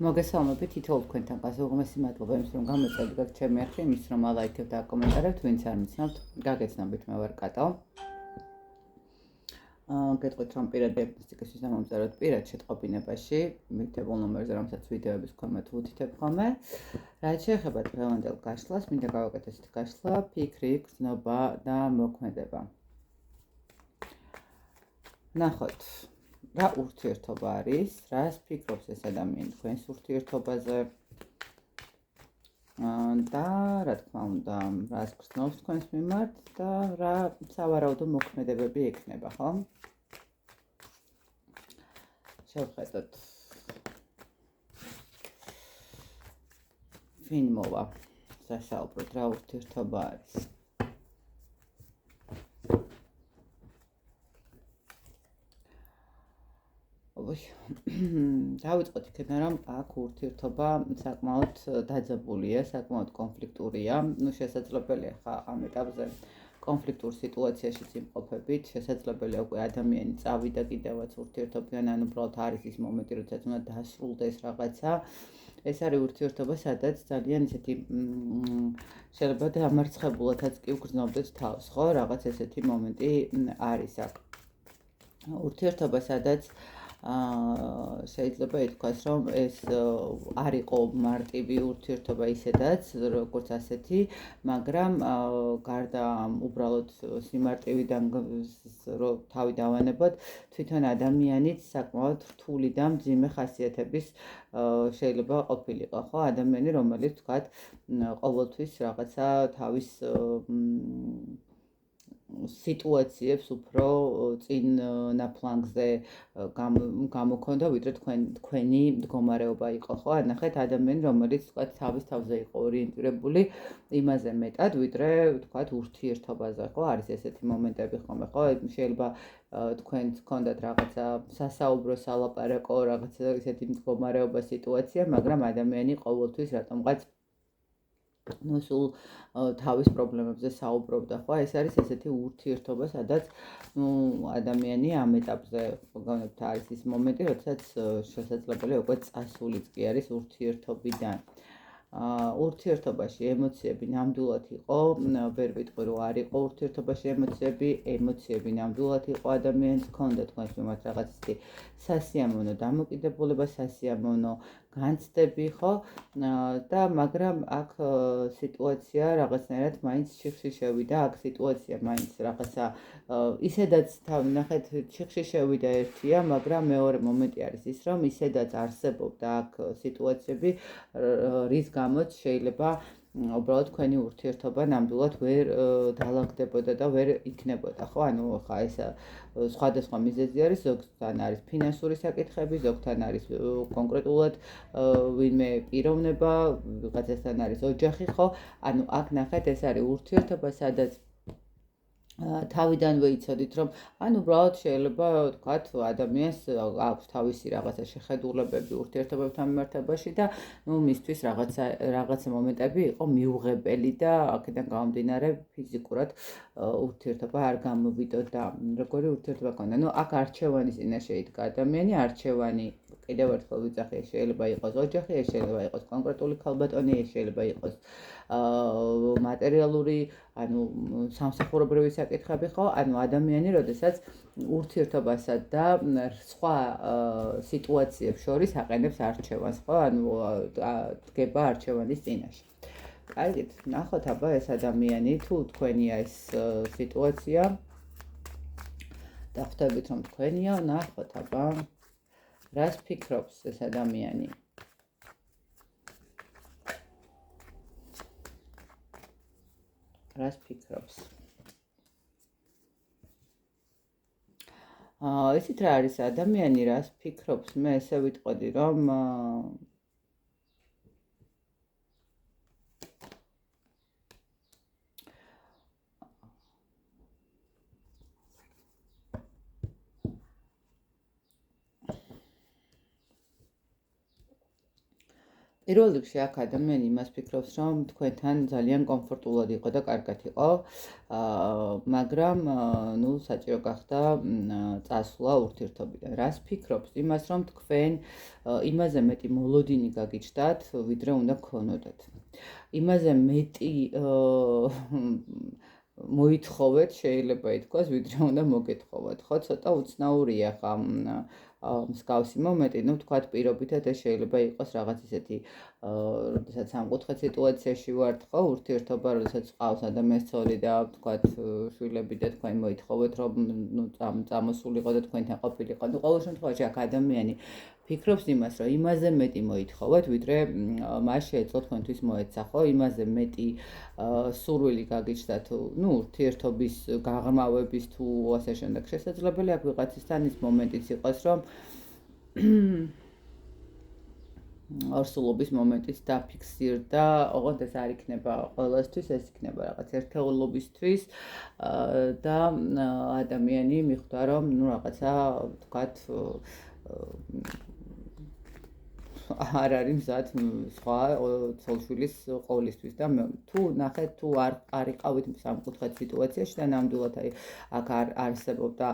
მოგესალმებით თითოეულ თქვენთან გასაუგმესი მადლობა იმის რომ გამოწვევთ ჩემი არხი იმის რომ ალაიქებთ და აკომენტარებთ ვინც არ მიცნობთ გაგეცნობით მე ვარ კატო გეტყვით რომ პირად დიაგნოსტიკისთვის დამამზადოთ პირად შეტყობინებაში მითებულ ნომერზე რომელსაც ვიდეოების ქვემოთ ვუთითებ ხოლმე რაც შეეხება დღევანდელ გაშლას მინდა გავაკეთოთ გაშლა ფიქრი გრძნობა და მოქმედება ნახოთ რა ურთიერთობა არის, რას ფიქრობს ეს ადამიანი თქვენს ურთიერთობაზე და რა თქმა უნდა, რას გრძნობს თქვენს მიმართ და რა სავარაუდო მოქმედებები ექნება, ხო? შევხედოთ. ვინ მოვა? სასაუბროთ რა ურთიერთობა არის. დავიწყოთ იქიდან რომ აქ ურთიერთობა საკმაოდ დაძაბულია, საკმაოდ კონფლიქტურია. შესაძლებელია ხა ამ ეტაპზე კონფლიქტურ სიტუაციაში იმყოფებით, შესაძლებელია უკვე ადამიანი წავიდა კიდევაც ურთიერთობიდან, ან უბრალოდ არის ის მომენტი, როდესაც უნდა დასრულდეს რაღაცა. ეს არის ურთიერთობა, სადაც ძალიან ისეთი შეიძლება დამარცხებულადაც კი უგრძნობდეს თავს, ხო? რაღაც ესეთი მომენტი არის აქ. ურთიერთობა, სადაც შეიძლება ითქვას, რომ ეს არ იყო მარტივი ურთიერთობა ისედაც, როგორც ასეთი, მაგრამ გარდა უბრალოდ სიმარტივიდან რომ თავი დავანებოთ, თვითონ ადამიანიც საკმაოდ რთული და მძიმე ხასიათების შეიძლება ყოფილიყო, ხო? ადამიანი, რომელიც თქვათ, ყოველთვის რაღაცა თავის სიტუაციებს უფრო წინ ნაფლანგზე გამოქონდა, ვიდრე თქვენი მდგომარეობა იყო, ხო? ნახეთ ადამიანი, რომელიც თქვათ თავის თავზე იყო ორიენტირებული იმაზე მეტად, ვიდრე თქვათ ურთიერთობაზე, ხო? არის ესეთი მომენტები ხომ, ხო? შეიძლება თქვენს გქონდათ რაღაცა სასაუბრო სალაპარაკო, რაღაცა ესეთი მდგომარეობა სიტუაცია, მაგრამ ადამიანი ყოველთვის რატომღაც სულ თავის პრობლემებზე საუბრობდა, ხო? ეს არის ესეთი ურთიერთობა, სადაც ადამიანი ამ ეტაპზე მოგონებთ არის ის მომენტი, როდესაც შესაძლებელია უკვე წასულიც კი არის ურთიერთობიდან. ურთიერთობაში ემოციები ნამდვილად იყო, ვერ ვიტყვი რომ არ იყო ურთიერთობაში ემოციები ნამდვილად იყო ადამიანს, ჰქონდა თქვენს მიმართ რაღაც ისეთი სასიამოვნო დამოკიდებულება, სასიამოვნო განცდები, ხო? და მაგრამ აქ სიტუაცია რაღაცნაირად მაინც ჩიხში შევიდა, აქ სიტუაცია მაინც რაღაცა ისედაც ნახეთ ჩიხში შევიდა ერთია, მაგრამ მეორე მომენტი არის ის, რომ ისედაც არსებობდა აქ სიტუაციები, რის გამოც შეიძლება უბრალოდ თქვენი ურთიერთობა ნამდვილად ვერ დალაგდებოდა და ვერ იქნებოდა, ხო? ანუ ხა ეს სხვადასხვა მიზეზი არის, ზოგთან არის ფინანსური საკითხები, ზოგთან არის კონკრეტულად ვინმე პიროვნება, ვიღაცასთან არის ოჯახი, ხო? ანუ აქ ნახეთ ეს არის ურთიერთობა, სადაც თავიდანვე იცოდით, რომ ან უბრალოდ შეიძლება თქვათ ადამიანს აქვს თავისი რაღაცა შეხედულებები ურთიერთობებთან მიმართებაში და მისთვის რაღაცა მომენტები იყო მიუღებელი და აქედან გამომდინარე ფიზიკურად ურთიერთობა არ გამოვიდოდა. როგორი ურთიერთობა ჰქონდა? აქ არჩევანის წინაშე იდგა ადამიანი, არჩევანი კიდევ ერთხელ ვიძახი, შეიძლება იყოს ოჯახი, ეს შეიძლება იყოს კონკრეტული ქალბატონი, ეს შეიძლება იყოს მატერიალური, ანუ სამსახურებრივი საკითხები, ხო? ანუ ადამიანი, როდესაც ურთიერთობასა და სხვა სიტუაციებს შორის აყენებს არჩევანს, ხო? ანუ დგება არჩევანის წინაშე. კარგით, ნახოთ აბა ეს ადამიანი თუ თქვენია ეს სიტუაცია და ხვდებით რომ თქვენია, ნახოთ აბა რას ფიქრობს ეს ადამიანი? რას ფიქრობს? ისიც რა არის ადამიანი, რას ფიქრობს? მე ესე ვიტყოდი, რომ პირველ რიგში აქ ადამიანი იმას ფიქრობს, რომ თქვენთან ძალიან კომფორტულად იყო და კარგად იყო, მაგრამ ნუ საჭირო გახდა წასვლა ურთიერთობიდან. რას ფიქრობს? იმას, რომ თქვენ იმაზე მეტი მოლოდინი გაგიჩნდათ, ვიდრე უნდა გქონოდეთ. იმაზე მეტი მოითხოვეთ, შეიძლება ითქვას, ვიდრე უნდა მოგეთხოვოთ. ხო, ცოტა უცნაურია ხა მსგავსი მომენტი, ну, ვთქვათ, პირობითად ეს შეიძლება იყოს რაღაც ისეთი, როდესაც სამკუთხედ სიტუაციაში ვართ, ხო, ურთიერთობა, როდესაც ყავს ადამიანის ცოლი და ვთქვათ, შვილები და თქვენ მოითხოვეთ, რომ ну, წამოსულიყო და თქვენთან ყოფილიყო. ну, ყოველ შემთხვევაში აქ ადამიანი ფიქრობს იმას, რომ იმაზე მეტი მოითხოვეთ, ვიდრე მას შეეძლო თქვენთვის მოეცა, ხო, იმაზე მეტი სურვილი გაგიჩნდათ, ну, ურთიერთობის გაღრმავების თუ ასე შემდეგ შესაძლებელი აქ ვიღაცისთან ის მომენტიც იყოს, რომ ორსულობის მომენტიც დაფიქსირდა, ოღონდ ეს არ იქნება ყველასთვის, ეს იქნება რაღაც ერთეულობისთვის და ადამიანი მიხვდა, რომ ну, რაღაცა, ვთქვათ, არ არის მზად სხვა ცოლშვილის ყოვლისთვის და თუ ნახეთ თუ არ იყავით სამკუთხედ სიტუაციაში და ნამდვილად აი აქ არ არსებობდა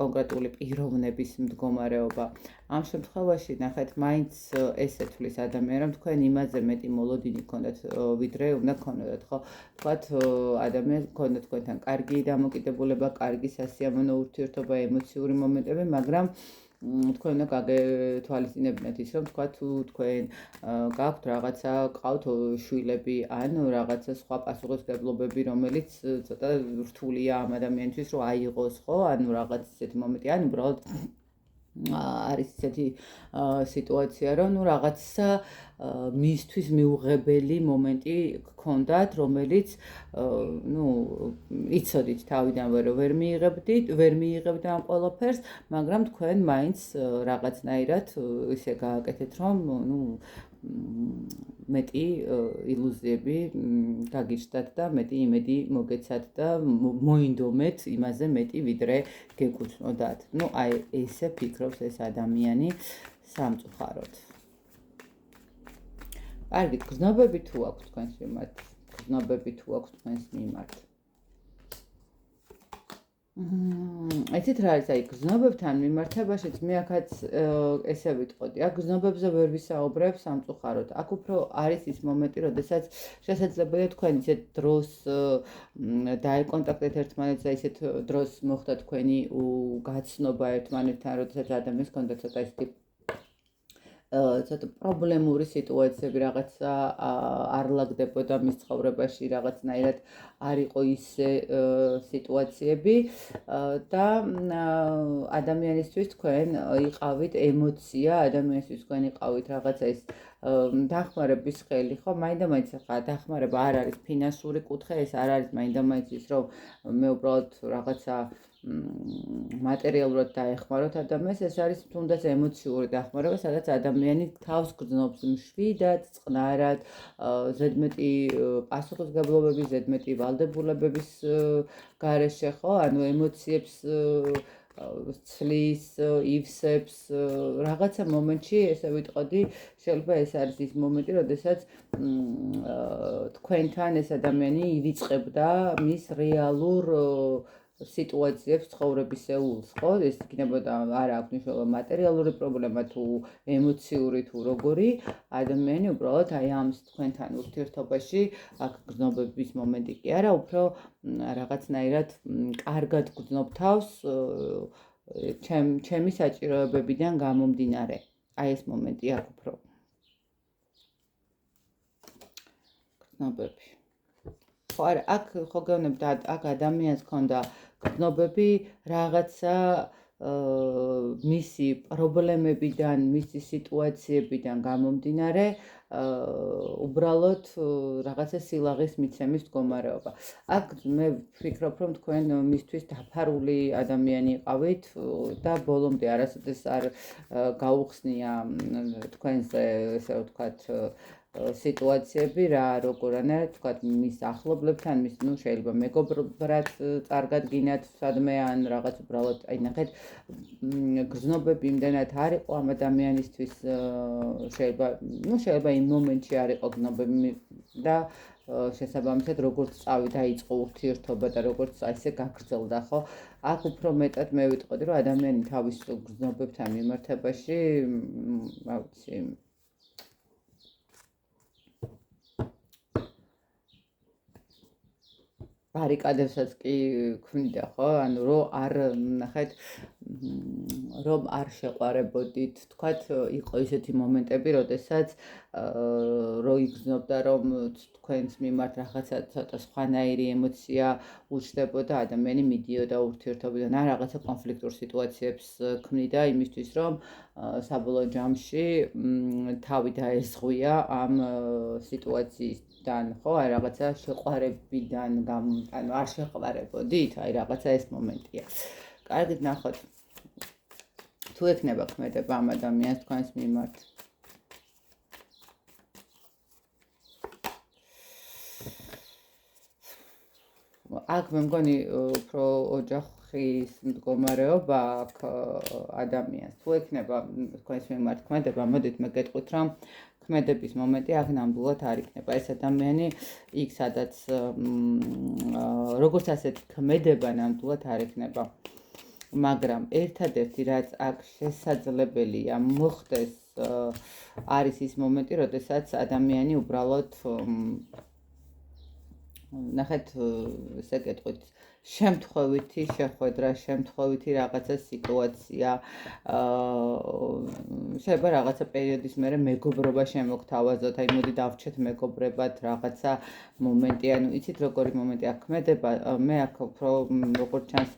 კონკრეტული პიროვნების მდგომარეობა. ამ შემთხვევაში ნახეთ მაინც ესე თვლის ადამიანი რომ თქვენ იმაზე მეტი მოლოდინი გქონდათ ვიდრე უნდა გქონოდათ, ხო? თქვათ ადამიანს გქონდათ თქვენთან კარგი დამოკიდებულება, კარგი სასიამოვნო ურთიერთობა, ემოციური მომენტები, მაგრამ თქვენ უნდა გაგეთვალისწინებინათ ის, რომ თქვა თუ თქვენ გაქვთ რაღაცა, ყავთ შვილები, ან რაღაცა სხვა პასუხისმგებლობები, რომელიც ცოტა რთულია ამ ადამიანისთვის, რომ აიღოს, ხო? ანუ რაღაც ისეთი მომენტი, ან უბრალოდ არის ისეთი სიტუაცია, რომ ну რაღაცა მისთვის მიუღებელი მომენტი გქონდათ, რომელიც ну იცოდით თავიდანვე რომ ვერ მიიღებთ ამ ყველაფერს, მაგრამ თქვენ მაინც რაღაცნაირად ისე გააკეთეთ, რომ ну მეტი ილუზიები გაგიჩნდათ და მეტი იმედი მოგეცათ და მოინდომეთ იმაზე მეტი ვიდრე გეკუთვნოდათ. ну აი ესე ფიქრობს ეს ადამიანი სამწუხაროდ. კარგი, გრძნობები თუ აქვს თქვენს მიმართ? გრძნობები თუ აქვს თქვენს მიმართ? იცით რა არის, აი გრძნობებთან მიმართებაშიც მე აქაც ესე ვიტყოდი, აქ გრძნობებზე ვერ ვისაუბრებ სამწუხაროდ. აქ უფრო არის ის მომენტი, როდესაც შესაძლებელია თქვენ ისეთ დროს დაეკონტაქტეთ ერთმანეთს და ისეთ დროს მოხდა თქვენი გაცნობა ერთმანეთთან, როდესაც ადამიანს ჰქონდა ცოტა ისეთი ცოტა პრობლემური სიტუაციები, რაღაცა არ ლაგდებოდა მის ცხოვრებაში, რაღაცნაირად არ იყო ისე სიტუაციები და ადამიანისთვის თქვენ იყავით ემოცია, ადამიანისთვის თქვენ იყავით რაღაცა ის დახმარების ხელი, ხო? მაინდა-მაინც ხა დახმარება არ არის ფინანსური კუთხე, ეს არ არის მაინდა-მაინც ის, რომ მე უბრალოდ რაღაცა მატერიალურად დაეხმაროთ ადამიანს, ეს არის თუნდაც ემოციური დახმარება, სადაც ადამიანი თავს გრძნობს მშვიდად, წყნარად, ზედმეტი პასუხისმგებლობების, ზედმეტი ვალდებულებების გარეშე, ხო? ანუ ემოციებს ცლის, ივსებს, რაღაცა მომენტში, ესე ვიტყოდი, შეიძლება ეს არის ის მომენტი, როდესაც თქვენთან ეს ადამიანი ივიწყებდა მის რეალურ სიტუაციებს ცხოვრებისეულს, ხო? ეს იქნებოდა არა აქვს მნიშვნელობა მატერიალური პრობლემა თუ ემოციური თუ როგორი, ადამიანი უბრალოდ აი ამ თქვენთან ურთიერთობაში აქ გრძნობების მომენტი კი არა, უფრო რაღაცნაირად კარგად გრძნობ თავს ჩემი საჭიროებებიდან გამომდინარე. აი ეს მომენტი აქ უფრო გრძნობები. ხო არა, აქ ხო გეუბნებთ, აქ ადამიანს ჰქონდა გრძნობები რაღაცა მისი პრობლემებიდან, მისი სიტუაციებიდან გამომდინარე, უბრალოდ რაღაცა სილაღის მიცემის მდგომარეობა. აქ მე ვფიქრობ, რომ თქვენ მისთვის დაფარული ადამიანი იყავით და ბოლომდე არასოდეს არ გაუხსნია თქვენზე, ესე ვთქვათ, სიტუაციები რა როგორ თქვათ მის ახლობლებთან, მის ну შეიძლება მეგობრად წარგად გინათ სადმე ან რაღაც უბრალოდ აი ნახეთ გრძნობები იმდენად არ იყო ამ ადამიანისთვის შეიძლება ну შეიძლება იმ მომენტში არ იყო გზნობები და შესაბამისად როგორც დაიწყო ურთიერთობა და როგორც ესე გაგრძელდა, ხო? აქ უფრო მეტად მე ვიტყოდი, რომ ადამიანი თავის გზნობებთან მიმართებაში, რა ვიცი, ბარიკადებსაც კი ქმნიდა, ხო? ანუ რომ არ ნახეთ, რომ არ შეყვარებოდით, თქვათ, იყო ისეთი მომენტები, როდესაც რო იგრძნობდა, რომ თქვენს მიმართ რაღაცა ცოტა სხვანაირი ემოცია უჩნდებოდა, ადამიანი მიდიოდა ურთიერთობიდან, ან რაღაცა კონფლიქტურ სიტუაციებს ქმნიდა იმისთვის, რომ საბოლოო ჯამში თავი დაეზღვია ამ სიტუაციისგან, ხო, აი რაღაცა შეყვარებიდან, ანუ არ შეყვარებოდით, აი რაღაცა ეს მომენტია. კარგით, ნახოთ. თუ ექნება ქმედება ამ ადამიანს თქვენს მიმართ. აქ მე მგონი უფრო ოჯახის მდგომარეობა აქ ადამიანს. თუ ექნება თქვენს მიმართ ქმედება, მოდით მე გეტყვით, რომ ქმედების მომენტი აქ ნამდვილად არ იქნება. ეს ადამიანი იქ, სადაც როგორც ასეთი ქმედება ნამდვილად არ იქნება. მაგრამ ერთადერთი რაც აქ შესაძლებელია მოხდეს, არის ის მომენტი, როდესაც ადამიანი უბრალოდ ნახეთ, ესე გეტყვით, შემთხვევითი შეხვედრა, შემთხვევითი რაღაცა სიტუაცია, შეიძლება რაღაცა პერიოდის მერე მეგობრობა შემოგთავაზოთ, აი მოდი დავრჩეთ მეგობრებად რაღაცა მომენტი, ანუ იცით როგორი მომენტი აქ ქმედება, მე აქ უფრო როგორც ჩანს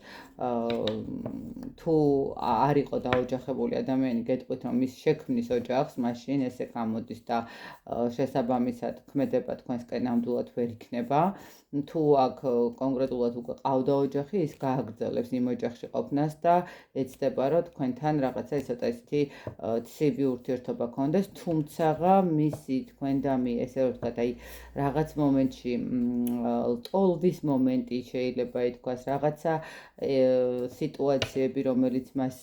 თუ არ იყო დაოჯახებული ადამიანი, გეტყვით, რომ ის შექმნის ოჯახს, მაშინ ესე გამოდის და შესაბამისად ქმედება თქვენსკენ ნამდვილად ვერ იქნება. თუ აქ კონკრეტულად უკვე ყავდა ოჯახი, ის გააგრძელებს იმ ოჯახში ყოფნას და ეცდება, რომ თქვენთან რაღაცა ცოტა ისეთი ცივი ურთიერთობა გქონდეს, თუმცა მისი თქვენ და ესე ვთქვათ, აი რაღაც მომენტში ლტოლვის მომენტი შეიძლება ითქვას, რაღაცა სიტუაციები, რომელიც მას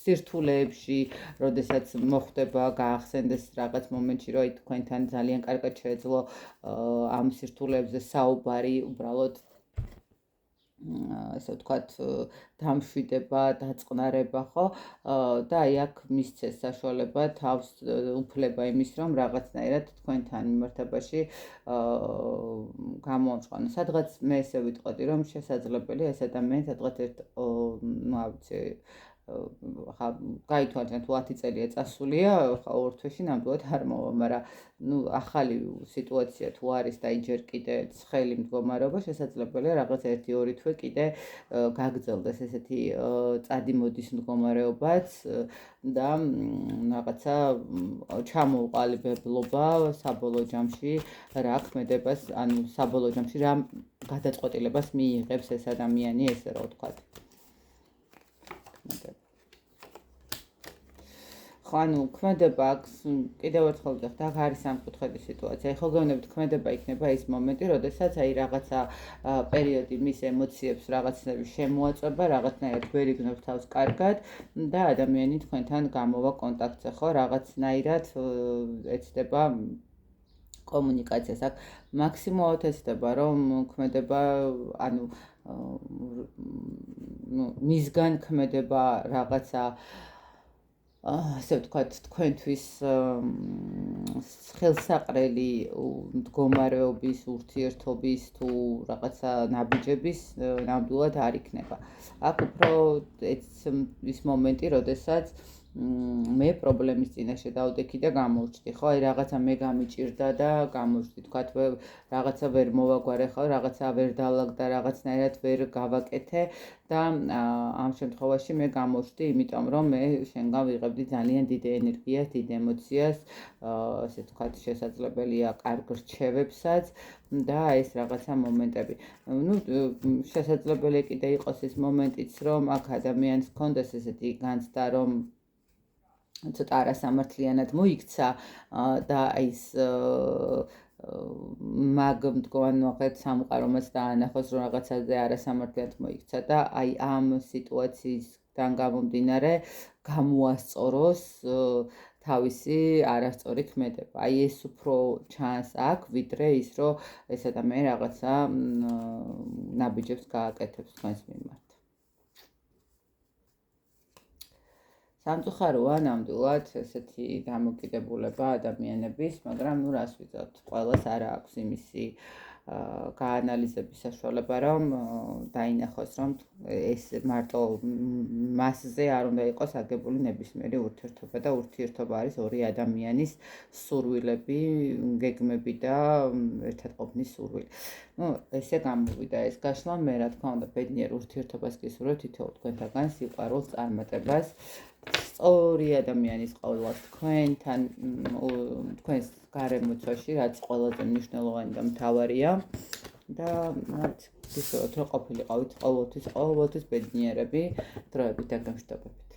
სირთულეებში, როდესაც მოხდება, გაახსენდეს რაღაც მომენტში, რომ თქვენთან ძალიან კარგად შეეძლო ამ სირთულეებზე საუბარი, უბრალოდ ასე ვთქვათ, დამშვიდება, დაწყნარება, ხო? და აი აქ მისცეს საშუალება თავს უფლება იმის, რომ რაღაცნაირად თქვენთან მიმართებაში გამოამწვანოს. სადღაც მე ესე ვიტყოდი, რომ შესაძლებელია ეს ადამიანი სადღაც რა ვიცი, გაითვალისწინოთ, თუ 10 წელია წასულია, ხა 2 თვეში ნამდვილად არ მოვა, მაგრამ ახალი სიტუაცია თუ არის და იჯერ კიდე ცხელი მდგომარეობა, შესაძლებელია რაღაც 1-2 თვე კიდე გაგრძელდეს ესეთი წადიმოდის მდგომარეობაც და რაღაცა ჩამოუყალიბებლობა საბოლოო ჯამში რა ქმედებას, ანუ საბოლოო ჯამში რა გადაწყვეტილებას მიიღებს ეს ადამიანი, ესე რა ვთქვათ. ხო, ანუ ქმედება აქ კიდევ ერთხელ ვთქვათ, აქ არის სამკუთხედი სიტუაცია. ხო, გეუბნებით, ქმედება იქნება ის მომენტი, როდესაც აი რაღაცა პერიოდი მის ემოციებს რაღაცნაირად შემოაწება, რაღაცნაირად ვერ იგნობს თავს კარგად და ადამიანი თქვენთან გამოვა კონტაქტზე, ხო, რაღაცნაირად ეცდება კომუნიკაციას. აქ მაქსიმალურად ეცდება, რომ ქმედება, ანუ მისგან ქმედება რაღაცა ასე ვთქვათ, თქვენთვის ხელსაყრელი მდგომარეობის, ურთიერთობის თუ რაღაცა ნაბიჯების ნამდვილად არ იქნება. აქ უფრო ის მომენტი, როდესაც მე პრობლემის წინაშე დავდექი და გამოვჩდი, ხო, აი რაღაცა მე გამიჭირდა და გამოვჩდი, თქვათ, რაღაცა ვერ მოვაგვარე, ხო, რაღაცა ვერ დავლაგდა, რაღაცნაირად ვერ გავაკეთე და ამ შემთხვევაში მე გამოვჩდი, იმიტომ რომ მე შენგან ვიღებდი ძალიან დიდ ენერგიას, დიდ ემოციას, ასე ვთქვათ, შესაძლებელია კარგ რჩევებსაც და ეს რაღაცა მომენტები. შესაძლებელია კიდე იყოს ის მომენტიც, რომ აქ ადამიანს ჰქონდეს ესეთი განცდა, რომ ცოტა არასამართლიანად მოიქცა და ის მაგ მდგომარეობად სამყარომაც დაანახოს, რომ რაღაცაზე არასამართლიანად მოიქცა და აი ამ სიტუაციისგან გამომდინარე გამოასწოროს თავისი არასწორი ქმედება. აი ეს უფრო ჩანს აქ, ვიდრე ის, რომ ეს ადამიანი რაღაცა ნაბიჯებს გააკეთებს თქვენს მიმართ. სამწუხაროა ნამდვილად ესეთი დამოკიდებულება ადამიანების, მაგრამ რას ვიზავთ, ყველას არა აქვს იმისი გაანალიზების საშუალება, რომ დაინახოს, რომ ეს მარტო მასზე არ უნდა იყოს აგებული ნებისმიერი ურთიერთობა და ურთიერთობა არის ორი ადამიანის სურვილები, გეგმები და ერთად ყოფნის სურვილი. ესე გამოვიდა ეს გაშლა, მე რა თქმა უნდა ბედნიერ ურთიერთობას გისურვებ თითოეულ თქვენთაგან, სიყვარულს, წარმატებას. სწორი ადამიანის ყოველას თქვენთან თქვენს გარემოცვაში, რაც ყველაზე მნიშვნელოვანი და მთავარია და მათ გისურვებთ, რომ ყოფილიყავით ყოველთვის ბედნიერები, დროებით და გამშვიდობებით.